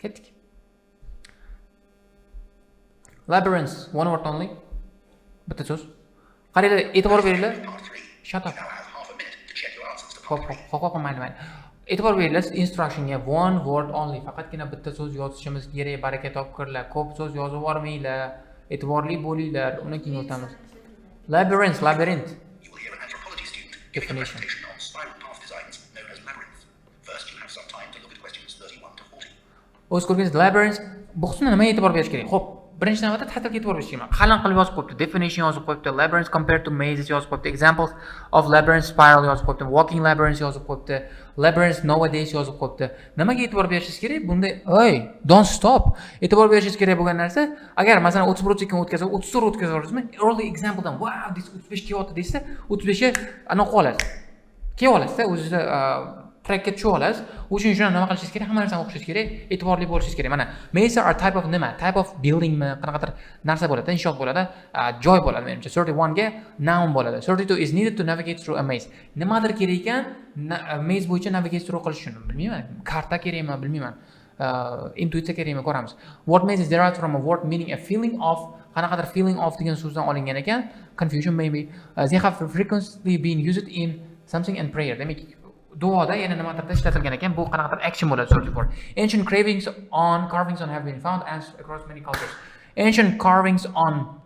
Ketdik. Labyrinth, one word only. Bitta so'z. Qaranglar, e'tibor beringlar. Shut up. Hop, mayli. E'tibor beringlar, instructionga one word only. Faqatgina bitta so'z yozishimiz kerak. Baraka topkirlar. Ko'p so'z yozib yubormanglar. E'tiborli bo'linglar. Uni keyin o'tamiz. Labyrinth. Definition. O'z ko'rgingiz labyrinth. Bu qismga nima e'tibor berish kerak? Xo'p, birinchi navbatda ta'tilga e'tibor berish kerak. Qalin qilib yozib qo'yibdi. Definition yozib qo'yibdi. Labyrinth compared to mazes yozib qo'yibdi. Examples of labyrinth spiral yozib qo'yibdi. Walking labyrinth yozib qo'yibdi. Labyrinth nowadays yozib qo'yibdi. Nimaga e'tibor berishingiz kerak? Bunda don't stop. E'tibor berishingiz kerak bo'lgan narsa, agar masalan 31 sekund o'tkazib, 30 tur o'tkazaverdingizmi? Early exampledan wow, this 35 kelyapti deysa, 35 ga anaqa olasiz. Kelib olasizda, o'zingizda trackga tushib olasiz. O'shuning uchun nima qilishingiz kerak? Hamma narsani o'qishingiz kerak, e'tiborli bo'lishingiz kerak. Mana maze are type of nima? Type of buildingmi? Qanaqadir narsa bo'ladi, inshoot bo'ladi, joy bo'ladi menimcha. 31 ga noun bo'ladi. 32 is needed to navigate through a maze. Nimadir kerak ekan, maze bo'yicha navigate qilish uchun. Bilmayman, karta kerakmi, bilmayman. Intuitsiya kerakmi, ko'ramiz. Word maze is derived from a word meaning a feeling of, qanaqadir feeling of degan so'zdan olingan ekan. Confusion maybe. They have frequently been used in something and prayer. Demak, duoda yana nimadirda ishlatilgan ekan. Bu qanaqadir action bo'ladi 34. Ancient carvings on have been found across many cultures. Ancient carvings on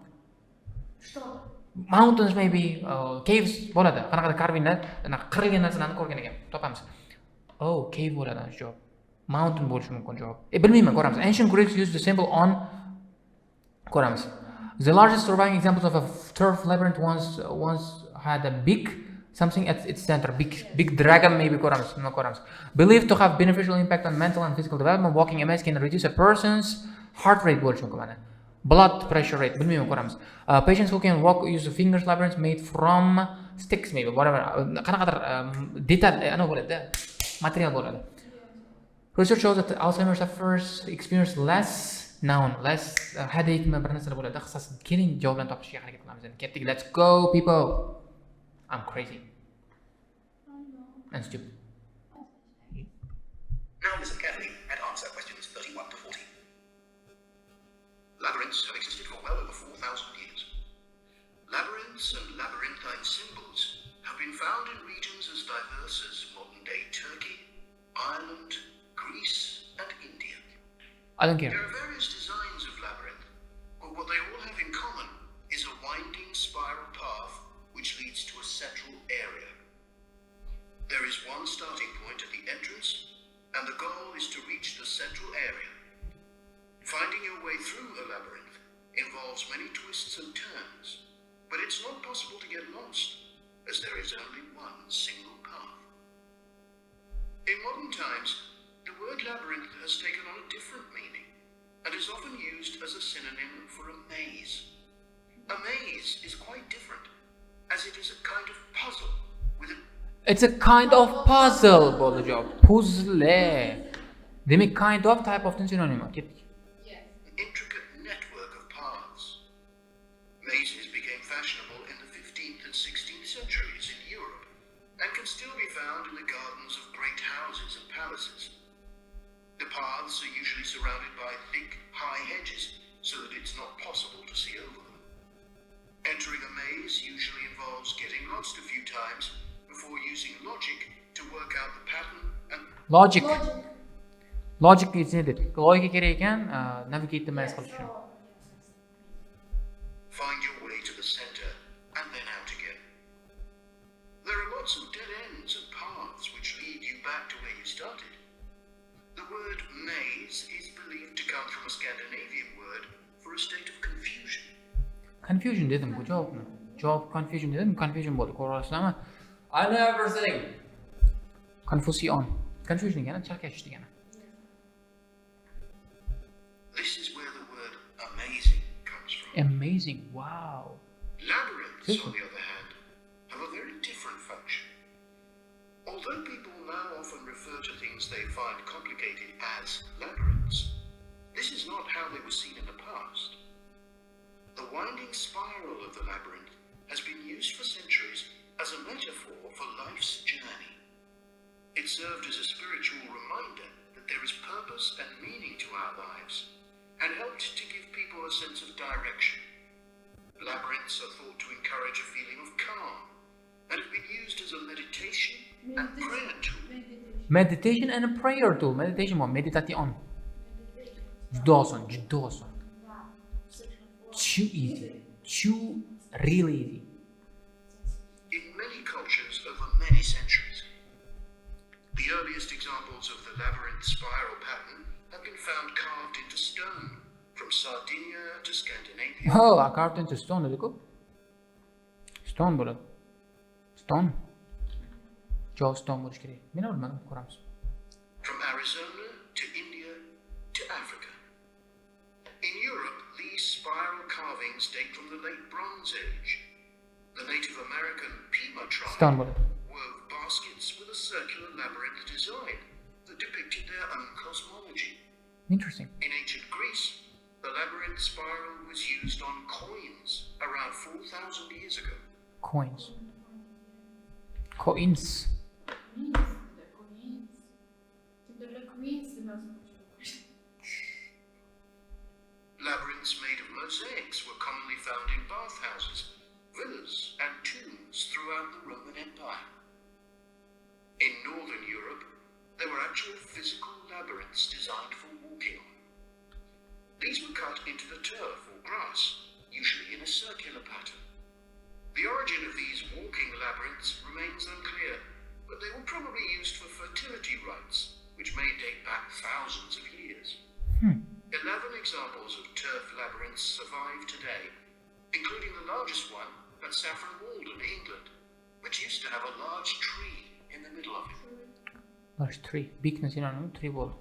mountains maybe, caves bo'ladi. Qanaqadir carvinglar, qirilgan narsalarni ko'rgan ekan. Topamiz. Oh, cave bo'ladi javob. Mountain bo'lishi mumkin javob. Bilmayman, ko'ramiz. Ancient Greeks used the symbol on. Ko'ramiz. The largest surviving examples of a turf labyrinth once had a big something at its center, big dragon maybe, ko'ramiz. Believed to have beneficial impact on mental and physical development. Walking a maze can reduce a person's heart rate bo'lishi mumkin mana. Blood pressure rate, bilmayman, ko'ramiz. Patients who can walk use the fingers labyrinth made from sticks maybe, whatever. Qanaqadir detal ana bo'ladi, material bo'ladi. Research shows that Alzheimer's sufferers experience less headache bir narsa bo'ladi. Qisqasi keling javoblarni topishga harakat qilamiz endi. Ketdik. Let's go people. I'm crazy. And stupid. Now listen carefully and answer questions 31 to 40. Labyrinths have existed for well over 4,000 years. Labyrinths and labyrinthine symbols have been found in regions as diverse as modern-day Turkey, Ireland, Greece, and India. I don't care. There are various designs of labyrinth, but what they all have in common is a winding spiral path which leads to a central area. There is one starting point at the entrance, and the goal is to reach the central area. Finding your way through a labyrinth involves many twists and turns, but it's not possible to get lost, as there is only one single path. In modern times, the word labyrinth has taken on a different meaning, and is often used as a synonym for a maze. A maze is quite different, as it is a kind of puzzle with a... It's a kind of puzzle bo'ldi javob. Puzzle. Demak, kind of type of synonym. Ketdik. Intricate network of paths. Mazes became fashionable in the 15th and 16th centuries in Europe, and can still be found in the gardens of great houses and palaces. The paths are usually surrounded by thick, high hedges, so that it's not possible to see over them. Entering a maze usually involves getting lost a few times before using logic to work out the pattern and... Logic is needed. Logika kerak ekan, navigate the maze qilish uchun. Find your way to the center and then out again. There are lots of dead ends and paths which lead you back to where you started. The word maze is believed to come from a Scandinavian word for a state of confusion. Confusion dedim bu javobni. Javob confusion dedim, confusion bo'ldi. Ko'rasizlarmi? I know everything. Confusion. Confusion degani chalkashish degani. This is where the word amazing comes from. Amazing. Wow. Labyrinths, on the other hand, have a very different function. Although people now often refer to things they find complicated as labyrinths, this is not how they were seen in the past. The winding spiral of the labyrinth has been used for centuries as a metaphor for life's journey. It served as a spiritual reminder that there is purpose and meaning to our lives, and helped to give people a sense of direction. Labyrinths are thought to encourage a feeling of calm, and have been used as a meditation and prayer tool. Meditation and a prayer tool. Meditation bu meditation. Juda oson, juda oson. Too easy. Too really easy. In many cultures over many centuries, the earliest examples of the labyrinth spiral pattern have been found carved into stone, from Sardinia to Scandinavia. Oh, I carved into stone dedi-ku. Stone bo'ladi. Stone. Jov stone bo'lishi kerak. Men bilmadim, ko'ramiz. From Arizona to India to Africa. In Europe, these spiral carvings date from the late Bronze Age. The Native American Pima tribe Stone bo'ladi. wove baskets with a circular labyrinth design that depicted their own cosmology. Interesting. In ancient Greece, the labyrinth spiral was used on coins around 4,000 years ago. Coins. Coins. Labyrinths made of mosaics were commonly found in bathhouses, villas, and tombs throughout the Roman Empire. In Northern Europe, there were actual physical labyrinths designed for walking on. These were cut into the turf or grass, usually in a circular pattern. The origin of these walking labyrinths remains unclear, but they were probably used for fertility rites, which may date back thousands of years. 11 examples of turf labyrinths survive today, including the largest one at Saffron Walden, England, which used to have a large tree in the middle of it. Large tree. Bigness synonym tree bo'ldi.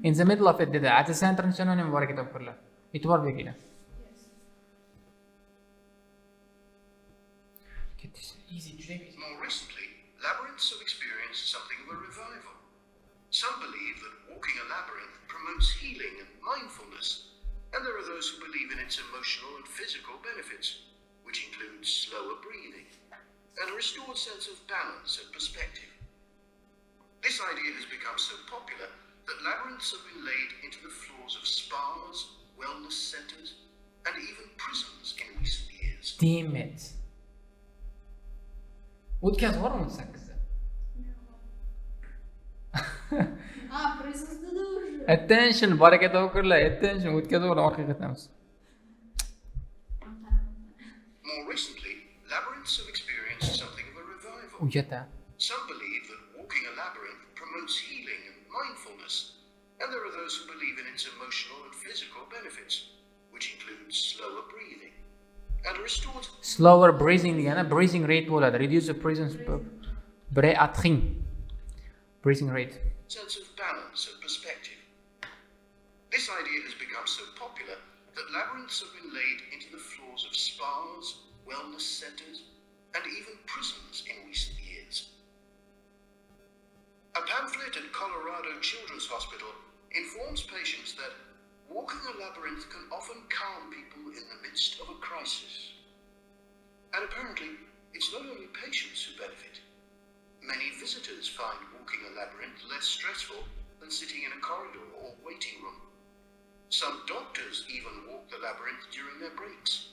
In the middle of it dedi. At the center synonym bor ekan topkurlar. E'tibor beringlar. Easy, easy. More recently, labyrinths have experienced something of a revival. Some believe that walking a labyrinth promotes healing and mindfulness, and there are those who believe in its emotional and physical benefits, which include slower breathing and a restored sense of balance and perspective. This idea has become so popular that labyrinths have been laid into the floors of spas, wellness centers, and even prisons in recent years. Damn it. O'tkazib yubordim 18 da. Prisonda уже. Attention, baraka topkurlar. Attention, o'tkazib yubordim orqaga ketamiz. More recently, labyrinths have experienced something of a revival. Uyata. Some believe that walking a labyrinth promotes healing and mindfulness, and there are those who believe in its emotional and physical benefits, which include slower breathing and a restored Slower breathing degani breathing rate bo'ladi. Reduce the breathing. Breathing rate. sense of balance and perspective. This idea has become so popular that labyrinths have been laid into the floors of spas, wellness centers, and even prisons in recent years. A pamphlet at Colorado Children's Hospital informs patients that walking a labyrinth can often calm people in the midst of a crisis. And apparently, it's not only patients who benefit. Many visitors find walking a labyrinth less stressful than sitting in a corridor or waiting room. Some doctors even walk the labyrinth during their breaks.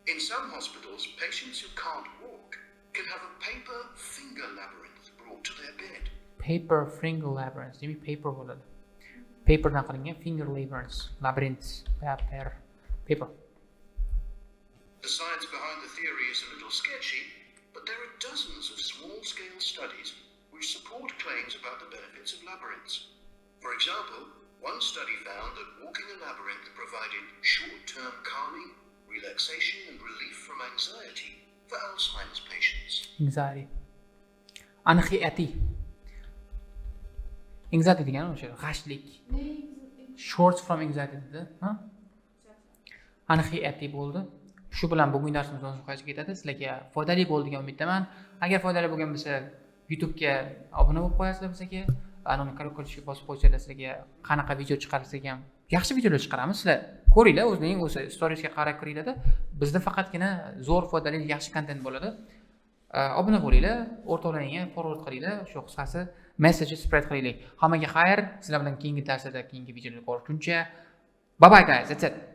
In some hospitals, patients who can't walk can have a paper finger labyrinth brought to their bed. Paper finger labyrinth. Demak, paper bo'ladi. Paperdan qilingan finger labyrinth. Paper. The science behind the theory is a little sketchy, but there are dozens of small-scale studies which support claims about the benefits of labyrinths. For example, one study found that walking a labyrinth provided short-term calming, relaxation and relief from anxiety for Alzheimer's patients. Anxiety. Anxiety degani o'sha g'ashlik. Short from anxiety dedi, ha? Anxiety bo'ldi. Shu bilan bugungi darsimiz oxiriga ketadi. Sizlarga foydali bo'ldi degan umiddaman. Agar foydali bo'lgan bo'lsa, YouTube'ga obuna bo'lib qo'yasizlar bizga. Anoni kolokольчикка bosib qo'ysanglar sizlarga qanaqa video chiqarsak ham yaxshi videolar chiqaramiz. Sizlar ko'ringlar, o'zing o'sha storiesga qarab ko'ringlar-da. Bizda faqatgina zo'r, foydali, yaxshi kontent bo'ladi. Obuna bo'linglar, o'rtoqlaringga forward qilinglar. Shu qisqasi message spread qilaylik. Hammaga xayr. Sizlar bilan keyingi darslarda, keyingi videolarda ko'rishguncha. Bye bye guys. That's it.